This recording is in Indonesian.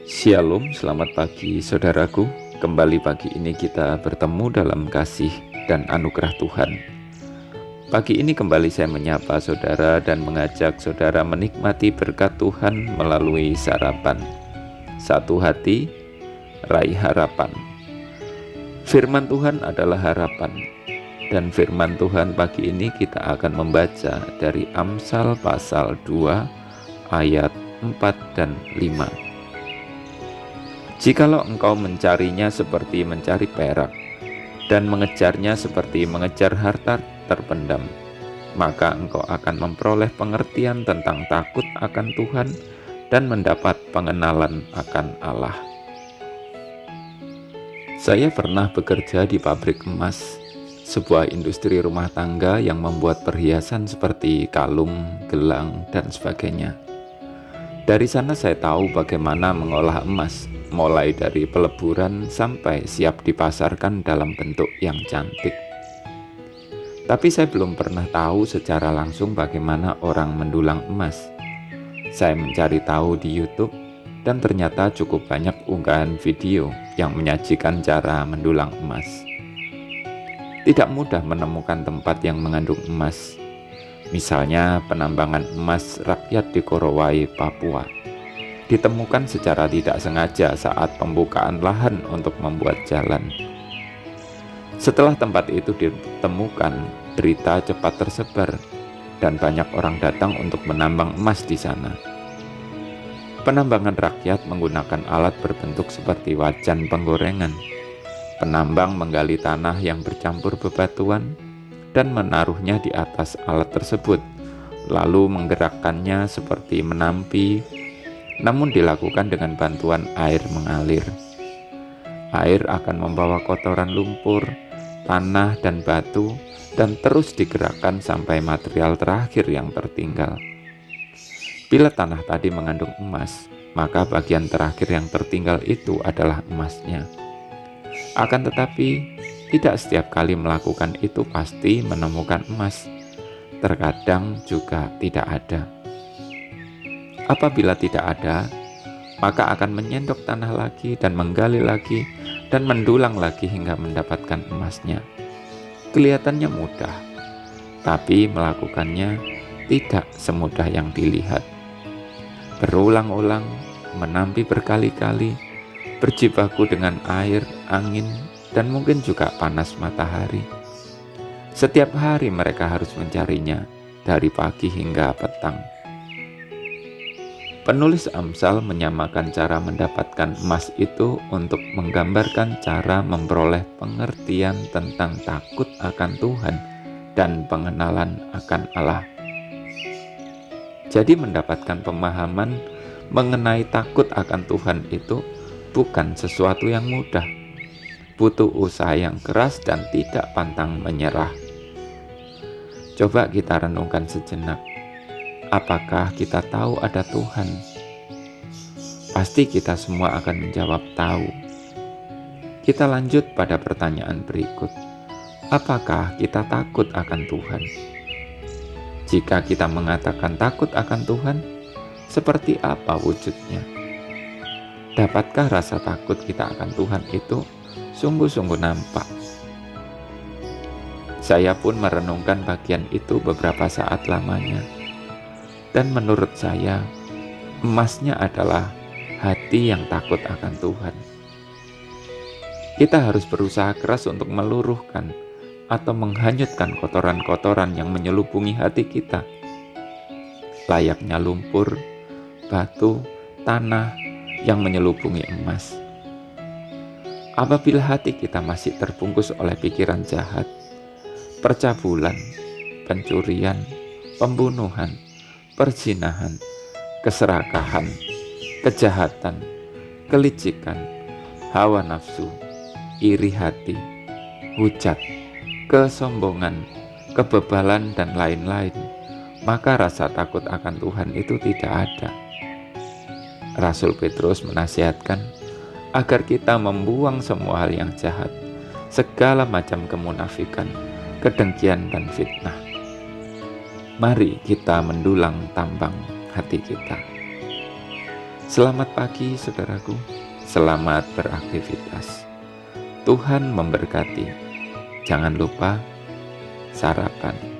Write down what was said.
Shalom, selamat pagi saudaraku. Kembali pagi ini kita bertemu dalam kasih dan anugerah Tuhan. Pagi ini kembali saya menyapa saudara dan mengajak saudara menikmati berkat Tuhan melalui sarapan. Satu hati, raih harapan. Firman Tuhan adalah harapan. Dan firman Tuhan pagi ini kita akan membaca dari Amsal pasal 2 ayat 4 dan 5. Jikalau engkau mencarinya seperti mencari perak, dan mengejarnya seperti mengejar harta terpendam, maka engkau akan memperoleh pengertian tentang takut akan Tuhan dan mendapat pengenalan akan Allah. Saya pernah bekerja di pabrik emas, sebuah industri rumah tangga yang membuat perhiasan seperti kalung, gelang, dan sebagainya. Dari sana saya tahu bagaimana mengolah emas, mulai dari peleburan sampai siap dipasarkan dalam bentuk yang cantik. Tapi saya belum pernah tahu secara langsung bagaimana orang mendulang emas. Saya mencari tahu di YouTube dan ternyata cukup banyak unggahan video yang menyajikan cara mendulang emas. Tidak mudah menemukan tempat yang mengandung emas. Misalnya penambangan emas rakyat di Korowai, Papua, ditemukan secara tidak sengaja saat pembukaan lahan untuk membuat jalan. Setelah tempat itu ditemukan, berita cepat tersebar dan banyak orang datang untuk menambang emas di sana. Penambangan rakyat menggunakan alat berbentuk seperti wajan penggorengan. Penambang menggali tanah yang bercampur bebatuan dan menaruhnya di atas alat tersebut, lalu menggerakkannya seperti menampi, namun dilakukan dengan bantuan air mengalir. Air akan membawa kotoran lumpur, tanah, dan batu, dan terus digerakkan sampai material terakhir yang tertinggal. Bila tanah tadi mengandung emas, maka bagian terakhir yang tertinggal itu adalah emasnya. Akan tetapi, tidak setiap kali melakukan itu pasti menemukan emas. Terkadang juga tidak ada. Apabila tidak ada, maka akan menyendok tanah lagi dan menggali lagi dan mendulang lagi hingga mendapatkan emasnya. Kelihatannya mudah, tapi melakukannya tidak semudah yang dilihat. Berulang-ulang, menampi berkali-kali, berjibaku dengan air, angin, dan mungkin juga panas matahari. Setiap hari mereka harus mencarinya, dari pagi hingga petang. Penulis Amsal menyamakan cara mendapatkan emas itu untuk menggambarkan cara memperoleh pengertian tentang takut akan Tuhan dan pengenalan akan Allah. Jadi mendapatkan pemahaman mengenai takut akan Tuhan itu bukan sesuatu yang mudah. Butuh usaha yang keras dan tidak pantang menyerah. Coba kita renungkan sejenak. Apakah kita tahu ada Tuhan? Pasti kita semua akan menjawab tahu. Kita lanjut pada pertanyaan berikut. Apakah kita takut akan Tuhan? Jika kita mengatakan takut akan Tuhan, seperti apa wujudnya? Dapatkah rasa takut kita akan Tuhan itu sungguh-sungguh nampak? Saya pun merenungkan bagian itu beberapa saat lamanya. Dan menurut saya, emasnya adalah hati yang takut akan Tuhan. Kita harus berusaha keras untuk meluruhkan atau menghanyutkan kotoran-kotoran yang menyelubungi hati kita. Layaknya lumpur, batu, tanah yang menyelubungi emas. Apabila hati kita masih terbungkus oleh pikiran jahat, percabulan, pencurian, pembunuhan, perzinahan, keserakahan, kejahatan, kelicikan, hawa nafsu, iri hati, hujat, kesombongan, kebebalan, dan lain-lain, maka rasa takut akan Tuhan itu tidak ada. Rasul Petrus menasihatkan agar kita membuang semua hal yang jahat, segala macam kemunafikan, kedengkian, dan fitnah. Mari kita mendulang tambang hati kita. Selamat pagi saudaraku, selamat beraktivitas. Tuhan memberkati. Jangan lupa sarapan.